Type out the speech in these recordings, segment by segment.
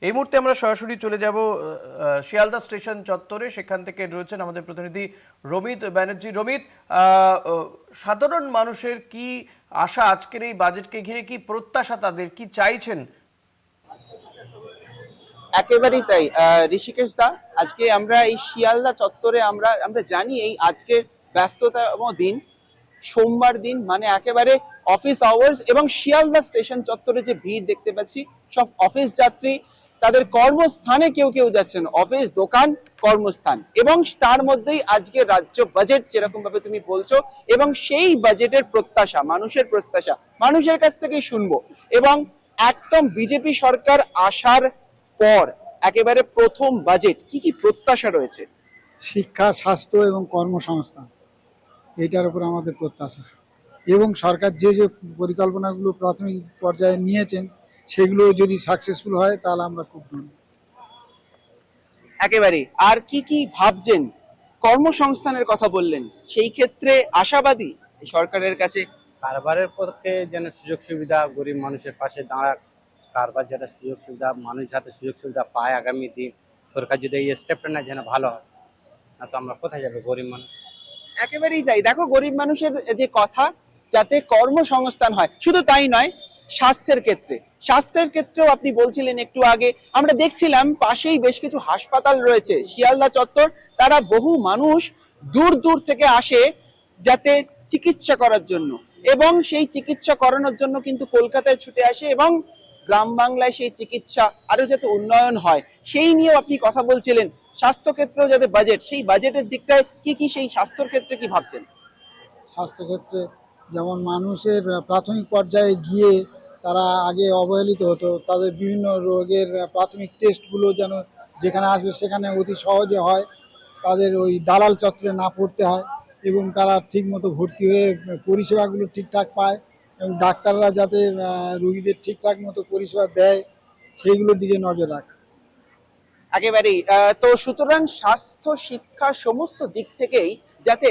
এই মুহূর্তে আমরা সরাসরি চলে যাব শিয়ালদা স্টেশন চত্বরে। সেখান থেকে রয়েছেন আমাদের প্রতিনিধি রমিত ব্যানার্জি। রমিত, সাধারণ মানুষের কি আশা, আজকের এই বাজেটকে ঘিরে কি প্রত্যাশা, তাদের কি চাইছেন? একেবারেই তাই ঋষিকেশ দা, আজকে আমরা এই শিয়ালদা চত্বরে আমরা আমরা জানি এই আজকের ব্যস্ততম দিন, সোমবার দিন, মানে একেবারে অফিস আওয়ার্স, এবং শিয়ালদা স্টেশন চত্বরে যে ভিড় দেখতে পাচ্ছি, সব অফিস যাত্রী তাদের কর্মস্থানে কেউ কেউ যাচ্ছেন, অফিস, দোকান, কর্মস্থান, এবং তার মধ্যেই আজকে রাজ্য বাজেট যেরকম ভাবে তুমি বলছো, এবং সেই বাজেটের প্রত্যাশা, মানুষের প্রত্যাশা, মানুষের কাছ থেকেই শুনবো। এবং একদম বিজেপি সরকার আসার পর একেবারে প্রথম বাজেট, কি কি প্রত্যাশা রয়েছে? শিক্ষা, স্বাস্থ্য এবং কর্মসংস্থান, এইটার উপর আমাদের প্রত্যাশা। এবং সরকার যে যে পরিকল্পনাগুলো প্রাথমিক পর্যায়ে নিয়েছেন সেগুলো যদি সাকসেসফুল হয় তাহলে আমরা খুব ধন্য। একেবারে। আর কি কি ভাবছেন? কর্মসংস্থানের কথা বললেন, সেই ক্ষেত্রে আশাবাদী এই সরকারের কাছে? কারবারের পক্ষে যেন সুযোগ সুবিধা, গরিব মানুষের পাশে দাঁড়াক, কারবার যেটা সুযোগ সুবিধা, মানুষ যাতে সুযোগ সুবিধা পায় আগামী দিন, সরকার যদি এই স্টেপটা নেয় যেন ভালো হয়, না তো আমরা কোথায় যাবে গরিব মানুষ। একেবারেই তাই। দেখো, গরিব মানুষের যে কথা, যাতে কর্মসংস্থান হয়, শুধু তাই নয়, স্বাস্থ্যের ক্ষেত্রেও আপনি বলছিলেন একটু আগে, আমরা দেখছিলাম পাশেই বেশ কিছু হাসপাতাল রয়েছে শিয়ালদা চত্বর, তারা বহু মানুষ দূর দূর থেকে আসে যাতে চিকিৎসা করার জন্য, এবং সেই চিকিৎসা করানোর জন্য কিন্তু কলকাতায় ছুটে আসে, এবং গ্রাম বাংলায় সেই চিকিৎসা আরো যাতে উন্নয়ন হয় সেই নিয়েও আপনি কথা বলছিলেন। স্বাস্থ্য ক্ষেত্রেও যাতে বাজেট, সেই বাজেটের দিকটায় কি কি, সেই স্বাস্থ্যের ক্ষেত্রে কি ভাবছেন? স্বাস্থ্যক্ষেত্রে যেমন মানুষের প্রাথমিক পর্যায়ে গিয়ে তারা আগে অবহেলিত হতো, তাদের বিভিন্ন রোগের প্রাথমিক টেস্টগুলো যেন যেখানে আসবে সেখানে অতি সহজে হয়, তাদের ওই দালাল চক্রে না পড়তে হয়, এবং তারা ঠিকমতো ভর্তি হয়ে পরিষেবাগুলো ঠিকঠাক পায়, এবং ডাক্তাররা যাতে রোগীদের ঠিকঠাক মতো পরিষেবা দেয় সেইগুলোর দিকে নজর রাখে। একেবারেই। তো সুতরাং স্বাস্থ্য, শিক্ষা, সমস্ত দিক থেকেই যাতে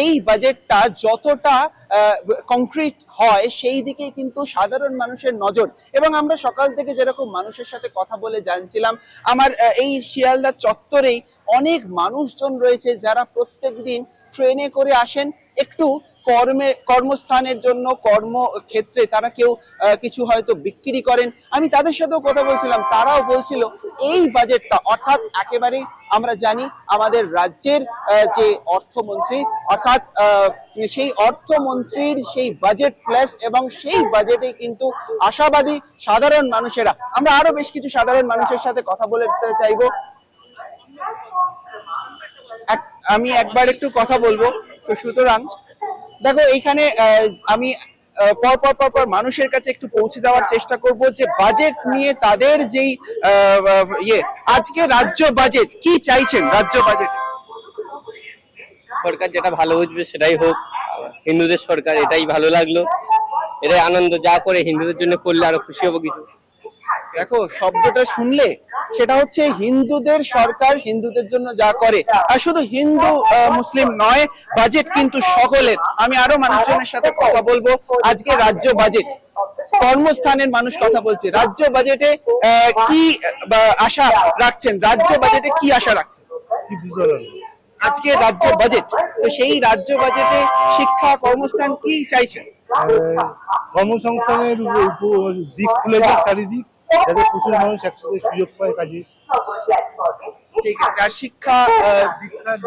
এই বাজেটটা যতটা কংক্রিট হয় সেই দিকেই কিন্তু সাধারণ মানুষের নজর। এবং আমরা সকাল থেকে যেরকম মানুষের সাথে কথা বলে জানছিলাম, আমার এই শিয়ালদা চত্বরেই অনেক মানুষজন রয়েছে যারা প্রত্যেক দিন ট্রেনে করে আসেন একটু কর্মস্থানের জন্য, কর্মক্ষেত্রে তারা কেউ কিছু হয়তো বিক্রি করেন। আমি তাদের সাথেও কথা বলছিলাম, তারাও বলছিল এই বাজেটটা, অর্থাৎ একেবারেই আমরা জানি আমাদের রাজ্যের যে অর্থমন্ত্রী, অর্থাৎ সেই অর্থমন্ত্রীর সেই বাজেট প্লাস, এবং সেই বাজেটে কিন্তু আশাবাদী সাধারণ মানুষেরা। আমরা আরো বেশ কিছু সাধারণ মানুষের সাথে কথা বলতে চাইবো। আমি একবার একটু কথা বলবো। তো সুতরাং দেখো, এইখানে আমি পর মানুষের কাছে একটু পৌঁছে দেওয়ার চেষ্টা করব যে বাজেট নিয়ে তাদের যেই ইয়ে, আজকে রাজ্য বাজেট কি চাইছেন? রাজ্য বাজেট সরকার যেটা ভালো বুঝবে সেটাই হোক, হিন্দুদের সরকার, এটাই ভালো লাগলো, এটাই আনন্দ, যা করে হিন্দুদের জন্য করলে আরো খুশি হবো কিছু। দেখো, শব্দটা শুনলে সেটা হচ্ছে হিন্দুদের সরকার, হিন্দুদের জন্য যা করে। আর শুধু হিন্দু মুসলিম নয়, বাজেট কিন্তু সকলের। আমি আরো মানুষজনের সাথে কথা বলবো। আজকে রাজ্য বাজেট, কর্মস্থানের মানুষ কথা বলছে, রাজ্য বাজেটে কি আশা রাখছেন? রাজ্য বাজেটে কি আশা রাখছেন? আজকে রাজ্য বাজেট, তো সেই রাজ্য বাজেটে শিক্ষা, কর্মস্থান কি চাইছেন? কর্মসংস্থানের দিক খুলে যায় চারিদিক, যাতে প্রচুর মানুষ একসাথে সুযোগ পায় কাজে। ঠিক আছে। আর শিক্ষার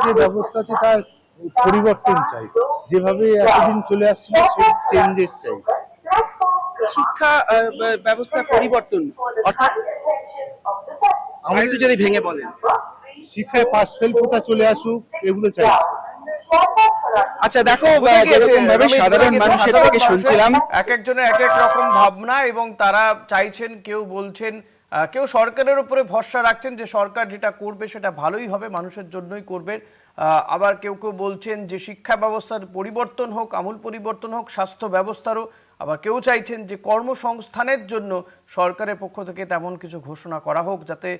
যে ব্যবস্থা আছে তার পরিবর্তন চাই, যেভাবে এতদিন চলে আসছিল সেই চেঞ্জেস চাই। শিক্ষা ব্যবস্থা পরিবর্তন অর্থাৎ আমাদের যদি ভেঙে বলেন। শিক্ষায় পাস ফেল প্রথা চলে আসুক, এগুলো চাই। আচ্ছা দেখো, যেরকম ভাবে সাধারণ মানুষের থেকে শুনছিলাম, এক একজনের এক এক রকম ভাবনা, এবং তারা চাইছেন, কেউ বলছেন, কেউ সরকারের উপরে ভরসা রাখছেন যে সরকার যেটা করবে সেটা ভালোই হবে, মানুষের জন্যই করবে। আবার কেউ কেউ বলছেন যে শিক্ষা ব্যবস্থার পরিবর্তন হোক, আমূল পরিবর্তন হোক, স্বাস্থ্য ব্যবস্থারও আবার কেউ চাইছেন যে কর্মসংস্থানের জন্য সরকারের পক্ষ থেকে তেমন কিছু ঘোষণা করা হোক, যাতে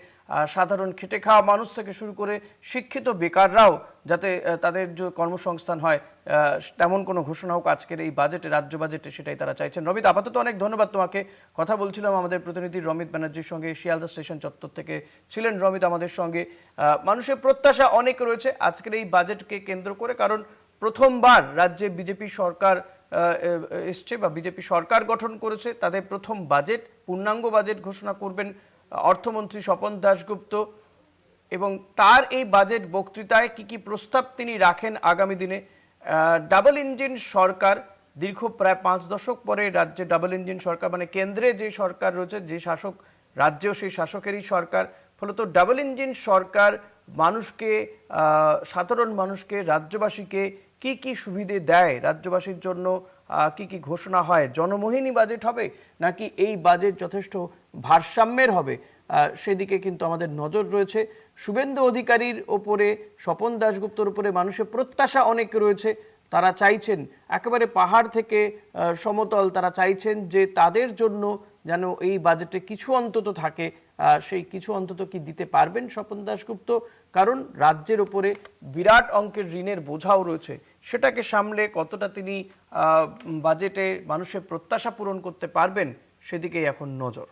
সাধারণ খেটে খাওয়া মানুষ থেকে শুরু করে শিক্ষিত বেকাররাও যাতে তাদের যে কর্মসংস্থান হয় তেমন কোনো ঘোষণা হোক আজকের এই বাজেটে, রাজ্য বাজেটে, সেটাই তারা চাইছেন। রমিত, আপাতত অনেক ধন্যবাদ তোমাকে। কথা বলছিলাম আমাদের প্রতিনিধি রমিত ব্যানার্জির সঙ্গে, শিয়ালদা স্টেশন চত্বর থেকে ছিলেন রমিত আমাদের সঙ্গে। মানুষের প্রত্যাশা অনেক রয়েছে আজকের এই বাজেটকে কেন্দ্র করে, কারণ প্রথমবার রাজ্যে বিজেপি সরকার এসছে বা বিজেপি সরকার গঠন করেছে। তাদের প্রথম বাজেট, পূর্ণাঙ্গ বাজেট ঘোষণা করবেন অর্থমন্ত্রী স্বপন দাশগুপ্ত, এবং তার এই বাজেট বক্তৃতায় কি কি প্রস্তাব তিনি রাখেন আগামী দিনে। ডাবল ইঞ্জিন সরকার, দীর্ঘ প্রায় 5 দশক পরে রাজ্যে ডাবল ইঞ্জিন সরকার, মানে কেন্দ্রে যে সরকার রয়েছে, যে শাসক, রাজ্যেও সেই শাসকেরই সরকার, ফলত ডাবল ইঞ্জিন সরকার মানুষকে, সাধারণ মানুষকে, রাজ্যবাসীকে কি কি সুবিধে দেয়, রাজ্যবাসীর জন্য কি কি ঘোষণা হয়, জনমোহিনী বাজেট হবে নাকি এই বাজেট যথেষ্ট ভারসাম্যের হবে, সেদিকে কিন্তু আমাদের নজর রয়েছে। শুভেন্দু অধিকারীর ওপরে, স্বপন দাশগুপ্তর উপরে মানুষের প্রত্যাশা অনেক রয়েছে। তারা চাইছেন একেবারে পাহাড় থেকে সমতল, তারা চাইছেন যে তাদের জন্য যেন এই বাজেটে কিছু অন্তত থাকে। সেই কিছু অন্তত কি দিতে পারবেন স্বপন দাশগুপ্ত? কারণ রাজ্যের উপরে বিরাট অঙ্কের ঋণের বোঝাও রয়েছে, সেটাকে সামলে কতটা তিনি বাজেটে মানুষের প্রত্যাশা পূরণ করতে পারবেন, সেদিকেই এখন নজর।